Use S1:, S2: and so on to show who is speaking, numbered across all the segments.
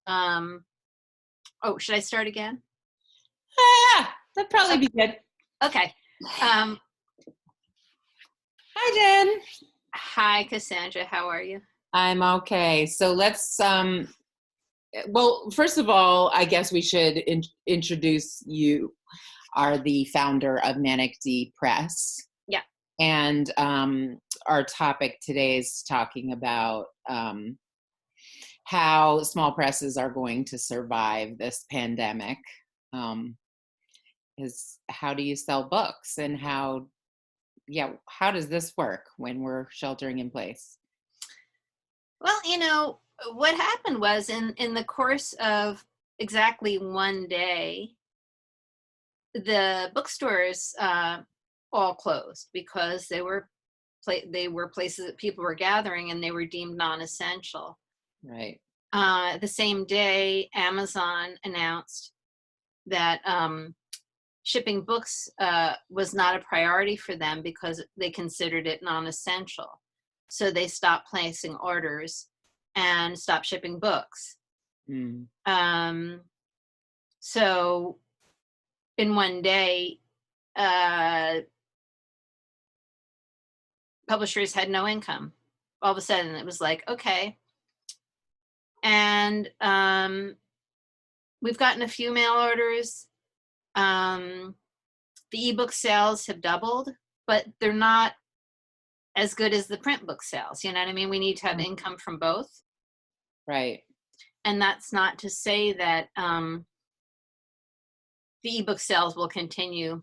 S1: Um, oh, should I start again?
S2: Yeah, that'd probably be good.
S1: Okay.
S2: Hi, Jen.
S1: Hi, Cassandra. How are you?
S2: I'm okay. So let's, well, first of all, I guess we should introduce you. Are the founder of Manic Press.
S1: Yeah.
S2: And our topic today is talking about how small presses are going to survive this pandemic. Is how do you sell books, and how does this work when we're sheltering in place?
S1: Well, what happened was in the course of exactly one day, the bookstores all closed because they were places that people were gathering and they were deemed non-essential.
S2: Right.
S1: The same day, Amazon announced that shipping books was not a priority for them because they considered it non-essential. So they stopped placing orders and stopped shipping books.
S2: Mm.
S1: So in one day, publishers had no income. All of a sudden, it was like, okay. And we've gotten a few mail orders. The ebook sales have doubled, but they're not as good as the print book sales. You know what I mean? We need to have income from both.
S2: Right.
S1: And that's not to say that the ebook sales will continue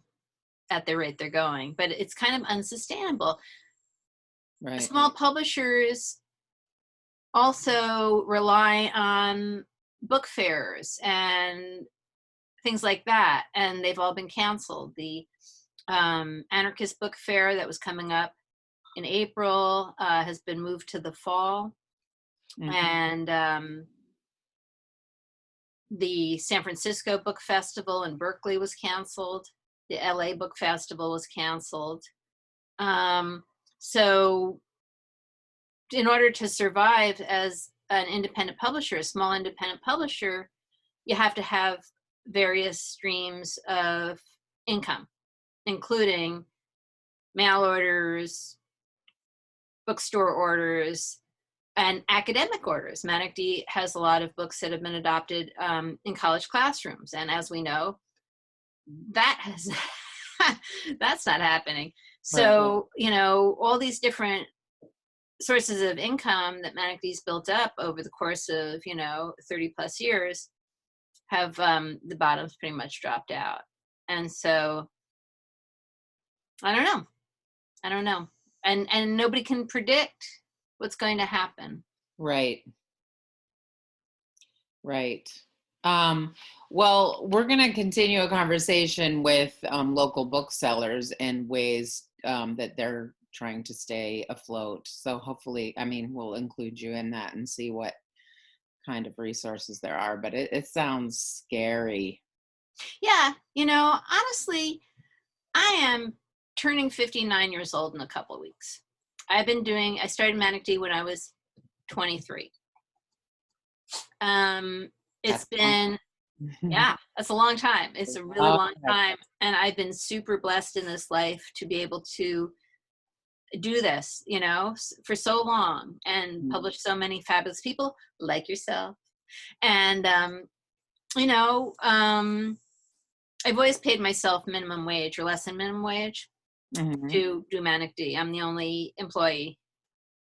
S1: at the rate they're going, but it's kind of unsustainable.
S2: Right.
S1: Small publishers also rely on book fairs and things like that, and they've all been canceled. The Anarchist Book Fair that was coming up in April has been moved to the fall. Mm-hmm. And the San Francisco Book Festival in Berkeley was canceled. The LA Book Festival was canceled. So in order to survive as an independent publisher, a small independent publisher, you have to have various streams of income, including mail orders, bookstore orders, and academic orders. Manic has a lot of books that have been adopted in college classrooms. And as we know, that's not happening. So, all these different sources of income that Manic built up over the course of, 30 plus years have the bottoms pretty much dropped out. And so, I don't know. And nobody can predict what's going to happen.
S2: Right. Well, we're going to continue a conversation with local booksellers and ways that they're trying to stay afloat. So hopefully, we'll include you in that and see what kind of resources there are. But it sounds scary.
S1: Yeah. Honestly, I am turning 59 years old in a couple of weeks. I started Manic when I was 23. It's been, that's a long time. It's a really long time. And I've been super blessed in this life to be able to do this, for so long and publish so many fabulous people like yourself. And, I've always paid myself minimum wage or less than minimum wage to do Manic. I'm the only employee.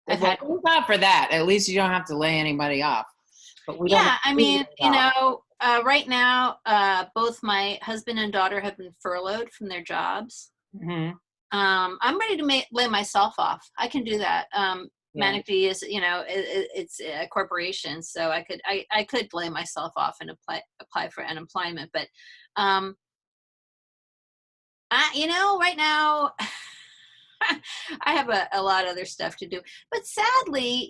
S2: Thank God for that. At least you don't have to lay anybody off. But we don't.
S1: Right now, both my husband and daughter have been furloughed from their jobs.
S2: Mm-hmm.
S1: I'm ready to lay myself off. I can do that. Manic is, it's a corporation, so I could lay myself off and apply for unemployment. But, right now, I have a lot of other stuff to do. But sadly,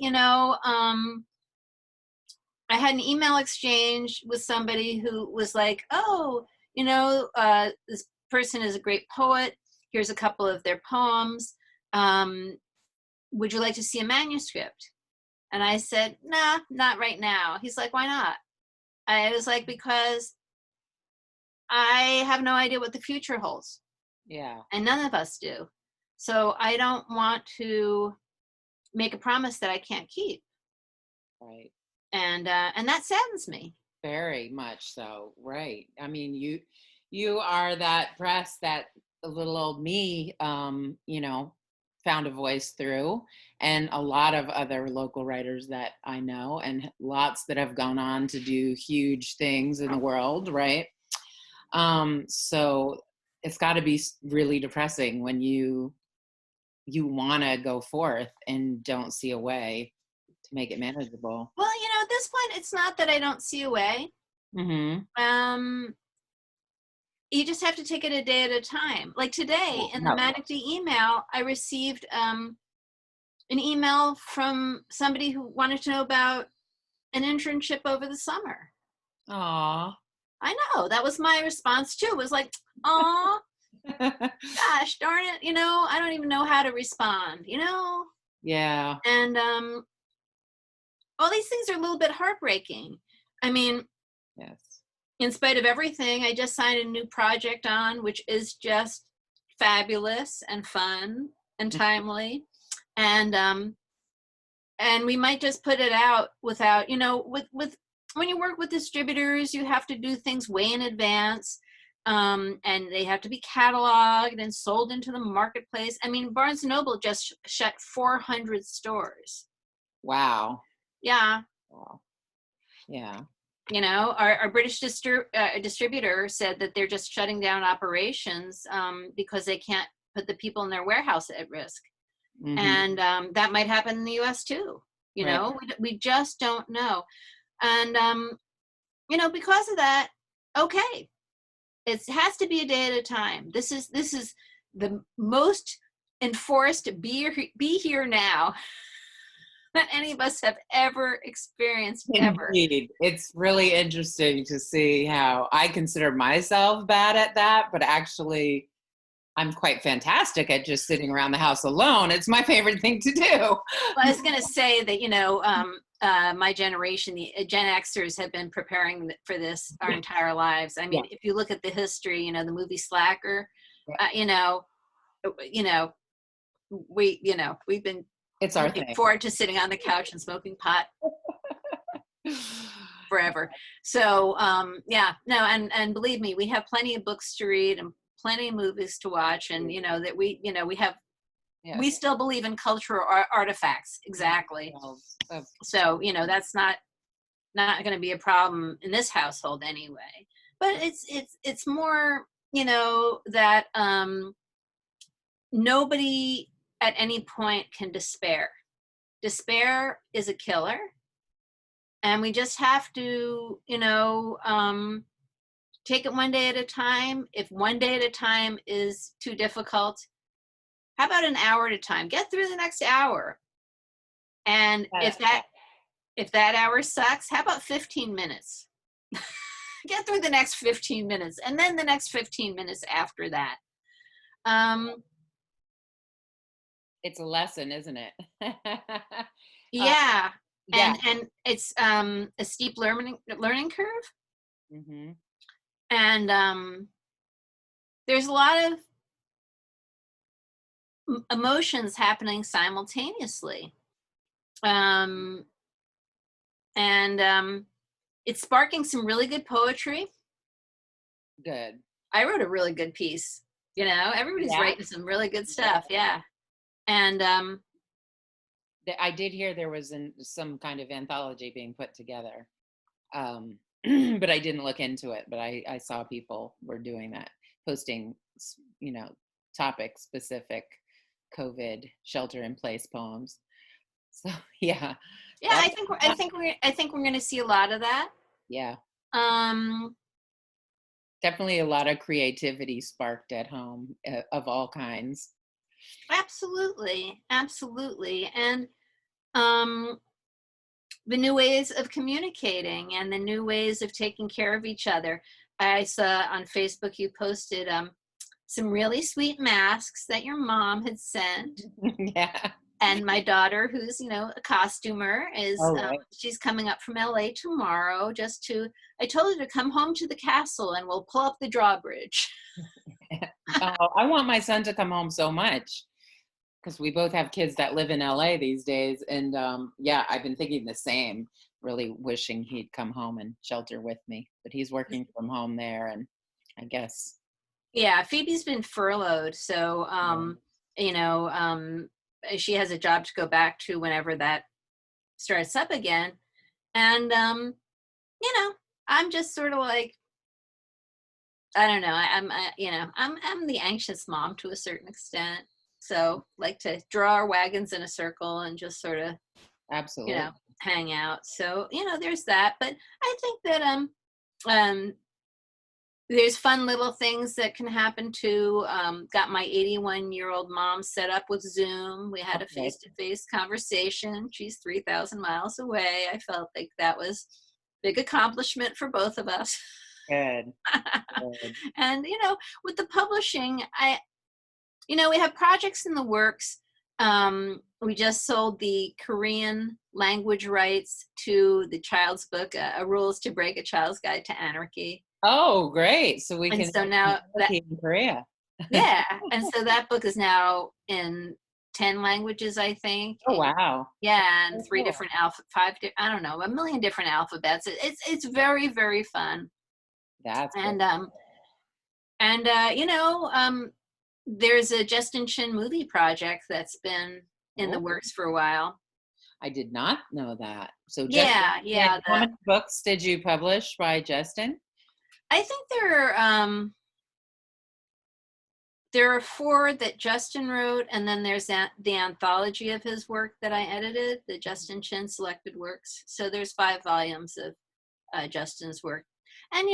S1: I had an email exchange with somebody who was like, oh, this person is a great poet. Here's a couple of their poems. Would you like to see a manuscript? And I said, nah, not right now. He's like, why not? I was like, because I have no idea what the future holds,
S2: Yeah.
S1: and none of us do. So I don't want to make a promise that I can't keep.
S2: Right.
S1: And that saddens me.
S2: Very much so. Right. I mean, you are that press that the little old me, found a voice through, and a lot of other local writers that I know, and lots that have gone on to do huge things in the world. Right. So it's got to be really depressing when you want to go forth and don't see a way to make it manageable.
S1: Well, at this point, it's not that I don't see a way.
S2: Mm-hmm.
S1: Um, you just have to take it a day at a time. Like today in the
S2: No.
S1: Manic email, I received an email from somebody who wanted to know about an internship over the summer.
S2: Aw.
S1: I know, that was my response too. It was like, "Aw, gosh darn it, I don't even know how to respond,
S2: Yeah.
S1: And all these things are a little bit heartbreaking. I mean,
S2: Yes.
S1: in spite of everything, I just signed a new project on, which is just fabulous and fun and timely. And we might just put it out without, with when you work with distributors, you have to do things way in advance. And they have to be cataloged and sold into the marketplace. I mean, Barnes and Noble just shut 400 stores.
S2: Wow.
S1: Yeah.
S2: Wow. Yeah.
S1: Our British distributor said that they're just shutting down operations because they can't put the people in their warehouse at risk.
S2: Mm-hmm.
S1: And that might happen in the US too.
S2: Right.
S1: We just don't know. And, because of that, okay, it has to be a day at a time. This is the most enforced be here now that any of us have ever experienced ever.
S2: Indeed. It's really interesting to see how I consider myself bad at that, but actually I'm quite fantastic at just sitting around the house alone. It's my favorite thing to do.
S1: Well, I was going to say that, my generation, the Gen Xers, have been preparing for this our entire lives. I
S2: Yeah.
S1: mean, if you look at the history, the movie Slacker,
S2: Yeah.
S1: you know, you know, we've been
S2: It's our
S1: looking
S2: thing.
S1: forward to sitting on the couch and smoking pot forever. So, yeah, no, and believe me, we have plenty of books to read and plenty of movies to watch, and that we have.
S2: Yes.
S1: We still believe in cultural artifacts. Exactly. So, that's not going to be a problem in this household anyway. But it's more, that nobody at any point can despair. Despair is a killer, and we just have to, take it one day at a time. If one day at a time is too difficult, how about an hour at a time? Get through the next hour. And if that hour sucks, how about 15 minutes? Get through the next 15 minutes, and then the next 15 minutes after that.
S2: It's a lesson, isn't it?
S1: Yeah.
S2: Yeah.
S1: And it's a steep learning curve.
S2: Mm-hmm.
S1: And there's a lot of emotions happening simultaneously. And it's sparking some really good poetry.
S2: Good.
S1: I wrote a really good piece. Everybody's
S2: Yeah.
S1: writing some really good stuff. Yeah. And
S2: I did hear there was some kind of anthology being put together, but I didn't look into it. But I saw people were doing that, posting, topic specific COVID shelter in place poems. So yeah.
S1: yeah, I think we're going to see a lot of that.
S2: Yeah.
S1: Um,
S2: Definitely a lot of creativity sparked at home, of all kinds.
S1: Absolutely, absolutely. And the new ways of communicating and the new ways of taking care of each other. I saw on Facebook you posted some really sweet masks that your mom had sent.
S2: Yeah.
S1: And my daughter, who's, a costumer,
S2: Oh, right.
S1: she's coming up from LA tomorrow I told her to come home to the castle and we'll pull up the drawbridge.
S2: Oh, I want my son to come home so much because we both have kids that live in LA these days. And yeah, I've been thinking the same, really wishing he'd come home and shelter with me. But he's working from home there. And I guess.
S1: Yeah, Phoebe's been furloughed. So,
S2: Yeah.
S1: you know, she has a job to go back to whenever that starts up again. And, you know, I'm just sort of like, I don't know. I'm the anxious mom to a certain extent. So like to draw our wagons in a circle and just sort of, you
S2: Absolutely.
S1: know, hang out. So, there's that. But I think that um there's fun little things that can happen too. Got my 81-year-old mom set up with Zoom. We had a
S2: Okay.
S1: face-to-face conversation. She's 3,000 miles away. I felt like that was big accomplishment for both of us.
S2: Good. Good.
S1: And with the publishing, we have projects in the works. We just sold the Korean language rights to the child's book, A Rules to Break a Child's Guide to Anarchy.
S2: Oh, great. So we
S1: And
S2: can
S1: so
S2: have some
S1: now that,
S2: therapy in Korea.
S1: yeah, and so that book is now in 10 languages, I think.
S2: Oh, wow.
S1: Yeah, and
S2: So
S1: three
S2: cool.
S1: different I don't know, a million different alphabets. It's very, very fun.
S2: That's great.
S1: And there's a Justin Chin movie project that's been in the
S2: Oh,
S1: works for a while.
S2: I did not know that. So Justin,
S1: Yeah,
S2: and
S1: yeah.
S2: how many books did you publish by Justin?
S1: I think there are four that Justin wrote, and then there's the anthology of his work that I edited, the Justin Chin Selected Works. So there's 5 volumes of Justin's work. And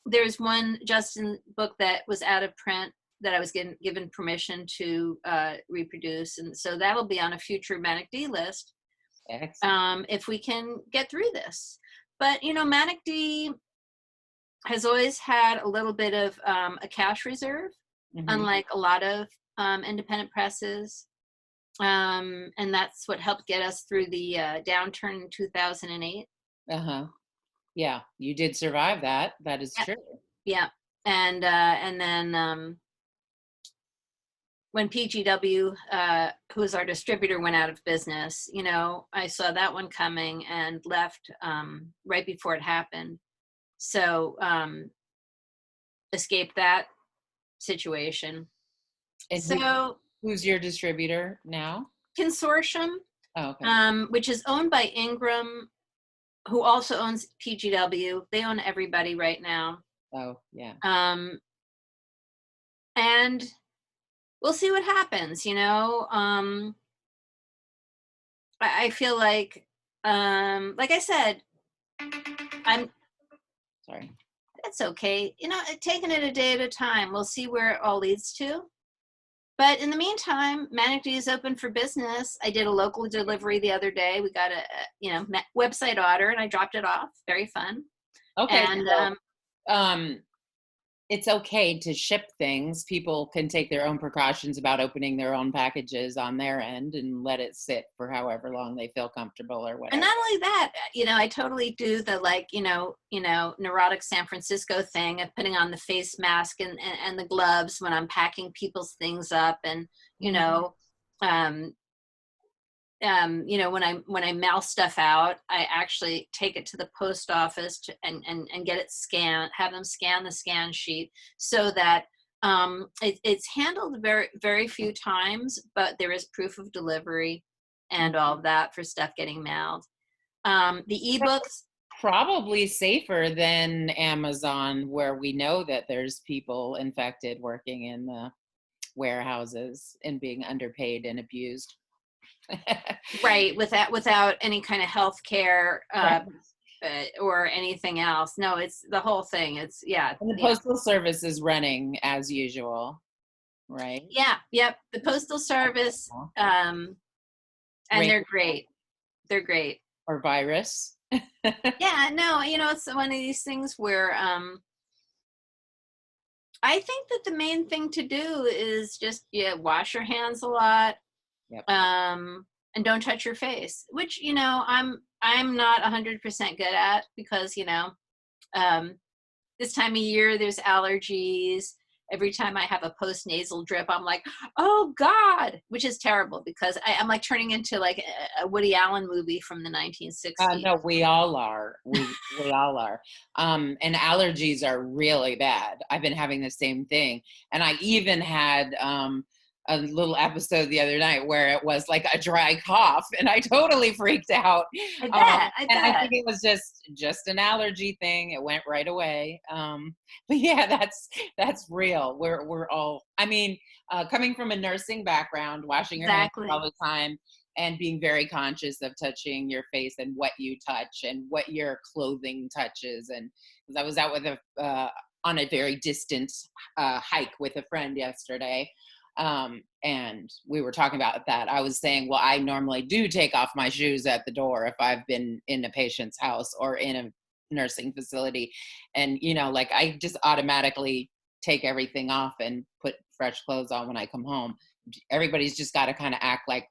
S1: there's one Justin book that was out of print that I was given permission to reproduce, and so that'll be on a future Manic D list
S2: Excellent.
S1: if we can get through this. But Manic D has always had a little bit of a cash reserve,
S2: Hmm.
S1: unlike a lot of independent presses. And that's what helped get us through the downturn in 2008.
S2: Uh-huh. Yeah, you did survive that. That is
S1: Yeah,
S2: true.
S1: yeah. And then when PGW, who was our distributor, went out of business, I saw that one coming and left right before it happened. So escaped that situation.
S2: And
S1: So
S2: who's your distributor now?
S1: Consortium,
S2: Oh, okay.
S1: which is owned by Ingram, who also owns PGW. They own everybody right now.
S2: Oh, yeah.
S1: And we'll see what happens. I feel like I said, I'm
S2: Sorry.
S1: that's okay. Taking it a day at a time. We'll see where it all leads to. But in the meantime, Manic D is open for business. I did a local delivery the other day. We got a website order, and I dropped it off. Very fun.
S2: Okay,
S1: And
S2: so it's okay to ship things. People can take their own precautions about opening their own packages on their end and let it sit for however long they feel comfortable or
S1: and
S2: whatever.
S1: not only that, I totally do the neurotic San Francisco thing of putting on the face mask and the gloves when I'm packing people's things up, and um, when I mail stuff out, I actually take it to the post office and get it scanned, have them scan the scan sheet so that it's handled very, very few times, but there is proof of delivery and all of that for stuff getting mailed. The ebooks,
S2: Probably safer than Amazon, where we know that there's people infected working in the warehouses and being underpaid and abused.
S1: right, without any kind of health care
S2: Right.
S1: or anything else. No, it's the whole thing. It's yeah,
S2: And the
S1: yeah.
S2: postal service is running as usual, right?
S1: Yeah, yep. The Postal Service, and
S2: Rain
S1: they're great. They're great.
S2: or virus.
S1: Yeah, no, it's one of these things where I think that the main thing to do is just wash your hands a lot.
S2: Yep.
S1: And don't touch your face, which, I'm not 100% good at, because, um, this time of year there's allergies. Every time I have a post nasal drip, I'm like, oh God, which is terrible, because I'm like turning into like a Woody Allen movie from the 1960s.
S2: No, we all are. We all are. And allergies are really bad. I've been having the same thing, and I even had a little episode the other night where it was like a dry cough, and I totally freaked out.
S1: I bet, I
S2: And I think
S1: bet.
S2: it was just an allergy thing. It went right away. But yeah, that's real. We're all. I mean, coming from a nursing background, washing your hands all
S1: Exactly.
S2: the time and being very conscious of touching your face and what you touch and what your clothing touches. And because I was out with on a very distant hike with a friend yesterday, and we were talking about that. I was saying, well, I normally do take off my shoes at the door if I've been in a patient's house or in a nursing facility, and like I just automatically take everything off and put fresh clothes on when I come home. Everybody's just got to kind of act like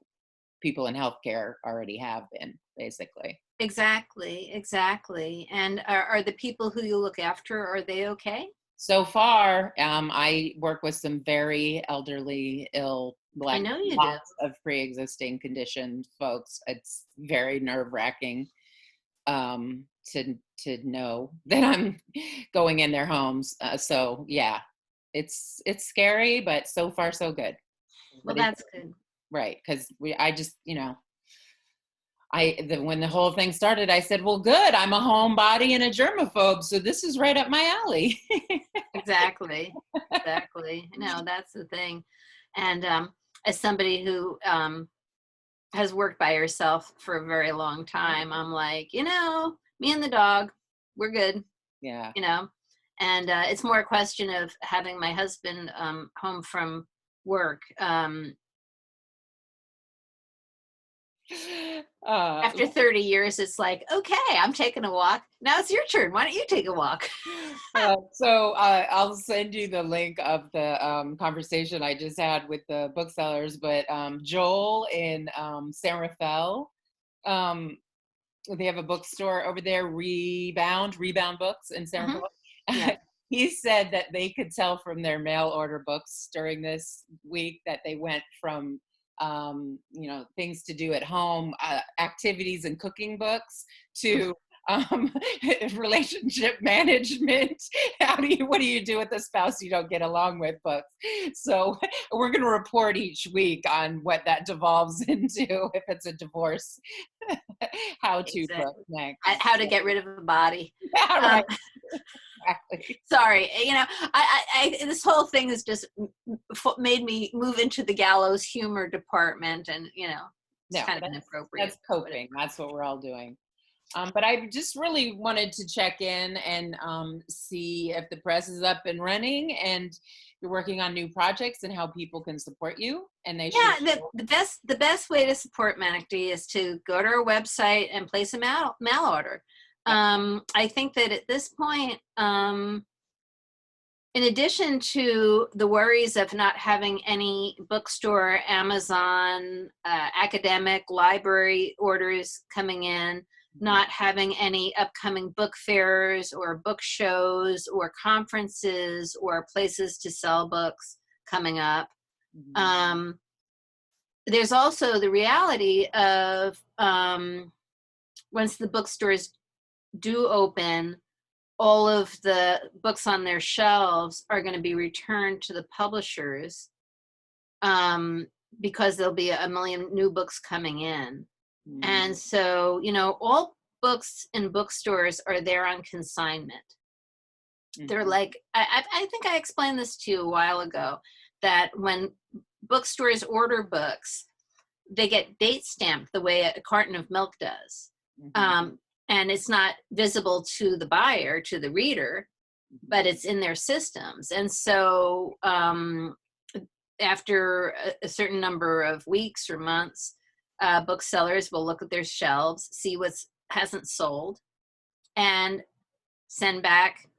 S2: people in healthcare already have been, basically.
S1: Exactly, exactly. And are the people who you look after, are they okay?
S2: So far, I work with some very elderly, ill,
S1: I
S2: like
S1: know you do.
S2: lots of pre-existing conditioned folks. It's very nerve-wracking to know that I'm going in their homes. So yeah, it's scary, but so far so good.
S1: Well,
S2: But it's
S1: that's good.
S2: right, because I just when the whole thing started, I said, well, good. I'm a homebody and a germaphobe, so this is right up my alley.
S1: Exactly. Exactly. No, that's the thing. And as somebody who has worked by herself for a very long time, I'm like, me and the dog, we're good,
S2: Yeah.
S1: you know. And it's more a question of having my husband home from work.
S2: Uh,
S1: After 30 years, it's like, okay, I'm taking a walk. Now it's your turn. Why don't you take a walk?
S2: so I'll send you the link of the conversation I just had with the booksellers. But Joel in San Rafael, um, they have a bookstore over there, Rebound Books in San
S1: Hmm.
S2: Rafael.
S1: Yeah.
S2: He said that they could tell from their mail order books during this week that they went from things to do at home, activities and cooking books, to um, relationship management. What do you do with a spouse you don't get along with books? So we're going to report each week on what that devolves into, if it's a divorce how to book
S1: Exactly.
S2: next.
S1: How to get rid of a body.
S2: Yeah,
S1: Um,
S2: right. Exactly.
S1: sorry, this whole thing has just made me move into the gallows humor department, and it's
S2: No,
S1: kind of
S2: that's
S1: inappropriate. But
S2: coping. That's what we're all doing. But I just really wanted to check in and see if the press is up and running and you're working on new projects and how people can support you. And they should.
S1: yeah, the best way to support Manic is to go to our website and place a mail order.
S2: Yep.
S1: I think that at this point, in addition to the worries of not having any bookstore, Amazon, academic library orders coming in,
S2: Mhm.
S1: not having any upcoming book fairs or book shows or conferences or places to sell books coming up,
S2: Mhm.
S1: um, there's also the reality of once the bookstores do open, all of the books on their shelves are going to be returned to the publishers, um, because there'll be a million new books coming in. And
S2: Mhm.
S1: so, all books in bookstores are there on consignment. They're
S2: Mhm.
S1: like, I think I explained this to you a while ago, that when bookstores order books, they get date stamped the way a carton of milk does.
S2: Mhm.
S1: Um, and it's not visible to the buyer, to the reader, but it's in their systems. And so after a certain number of weeks or months, booksellers will look at their shelves, see what hasn't sold, and send back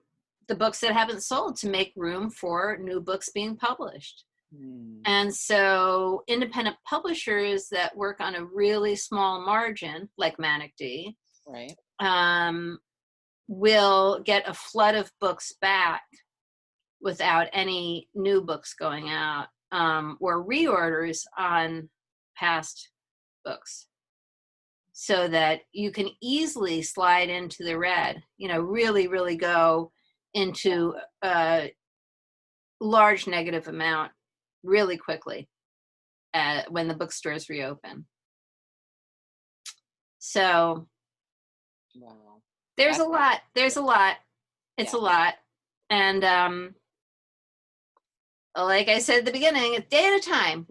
S1: the books that haven't sold to make room for new books being published.
S2: Mm,
S1: And so independent publishers that work on a really small margin, like Manic D,
S2: right.
S1: um, will get a flood of books back without any new books going out, or reorders on past books, so that you can easily slide into the red, really, really go into a large negative amount really quickly when the bookstores reopen. So
S2: Wow.
S1: there's a
S2: That's
S1: lot. There's a lot. It's
S2: yeah.
S1: a lot. And like I said at the beginning, a day at a time.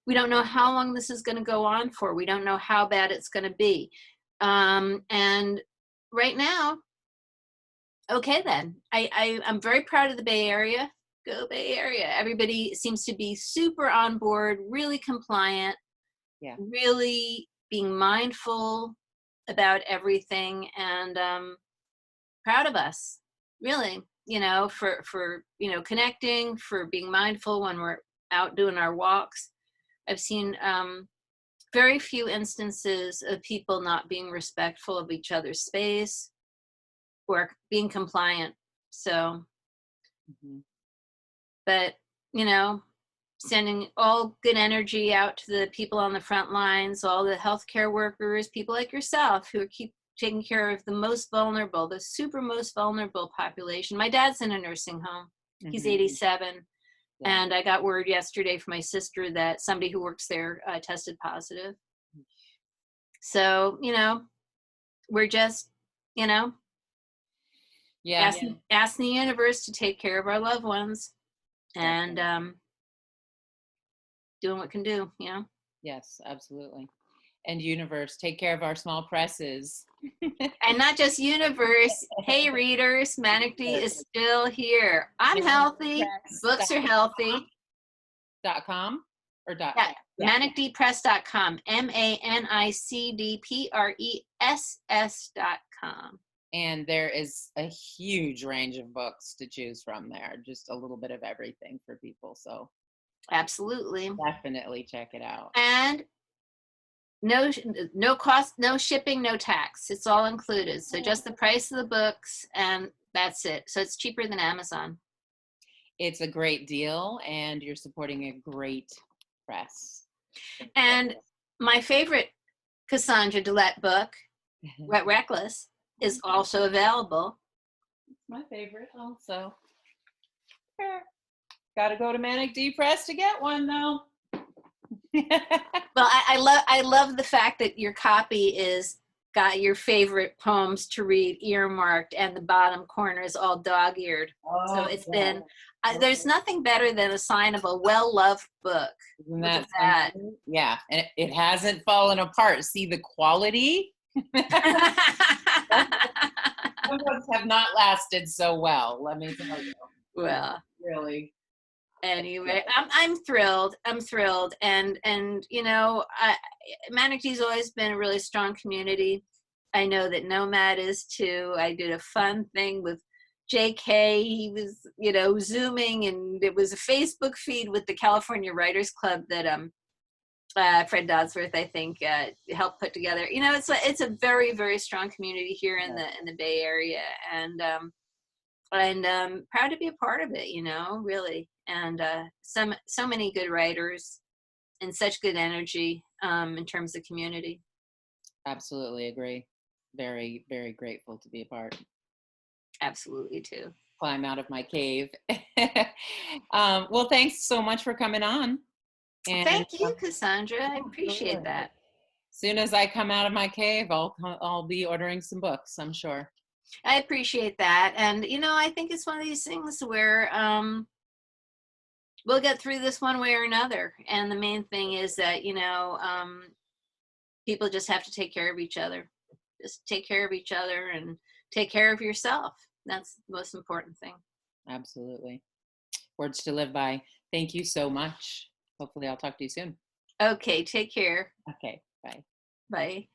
S1: We don't know how long this is going to go on for. We don't know how bad it's going to be. And right now, okay, then. I'm very proud of the Bay Area. Go Bay Area. Everybody seems to be super on board, really compliant,
S2: Yeah.
S1: really being mindful about everything, and proud of us, really, for connecting, for being mindful when we're out doing our walks. I've seen very few instances of people not being respectful of each other's space or being compliant. So,
S2: Mhm.
S1: but, you know, sending all good energy out to the people on the front lines, all the healthcare workers, people like yourself who keep taking care of the most vulnerable, the super most vulnerable population. My dad's in a nursing home. He's
S2: Mhm.
S1: 87.
S2: Yeah.
S1: And I got word yesterday from my sister that somebody who works there tested positive. So, we're just, you know,
S2: Yeah.
S1: asking the universe to take care of our loved ones, and
S2: Definitely.
S1: doing what can do.
S2: Yes, absolutely. And universe, take care of our small presses.
S1: And not just universe. Hey, readers, Manic D is still here. I'm healthy. Books are healthy.
S2: .com or dot
S1: Yeah,
S2: yeah.
S1: manicdpress.com. manicdpress.com.
S2: And there is a huge range of books to choose from there. Just a little bit of everything for people. So
S1: Absolutely.
S2: definitely check it out.
S1: And no cost, no shipping, no tax. It's all included. So just the price of the books, and that's it. So it's cheaper than Amazon.
S2: It's a great deal, and you're supporting a great press.
S1: And my favorite Cassandra Dillette book, Wet Reckless, is also available.
S2: My favorite also. Got to go to Manic D Press to get one, though.
S1: Well, I love the fact that your copy is got your favorite poems to read earmarked, and the bottom corner is all dog-eared. So
S2: Oh,
S1: it's
S2: yeah.
S1: been there's nothing better than a sign of a well-loved book.
S2: Isn't
S1: Look
S2: that
S1: at that.
S2: something? Yeah, and it hasn't fallen apart. See the quality? Some books have not lasted so well, let me tell you.
S1: Well,
S2: Really.
S1: anyway, I'm thrilled. I'm thrilled, and Manic Dee's always been a really strong community. I know that Nomad is too. I did a fun thing with JK. He was, Zooming, and it was a Facebook feed with the California Writers Club that Fred Dodsworth, I think, helped put together. It's a very, very strong community here in the Bay Area, and proud to be a part of it. Really, and so many good writers and such good energy in terms of community.
S2: Absolutely agree. Very, very grateful to be a part.
S1: Absolutely too.
S2: Climb out of my cave. Well, thanks so much for coming on. And
S1: Thank you, Cassandra. I appreciate
S2: absolutely.
S1: that.
S2: As soon as I come out of my cave, I'll be ordering some books, I'm sure.
S1: I appreciate that. And, I think it's one of these things where we'll get through this one way or another. And the main thing is that, people just have to take care of each other. Just take care of each other and take care of yourself. That's the most important thing.
S2: Absolutely. Words to live by. Thank you so much. Hopefully I'll talk to you soon.
S1: Okay, take care.
S2: Okay, bye.
S1: Bye.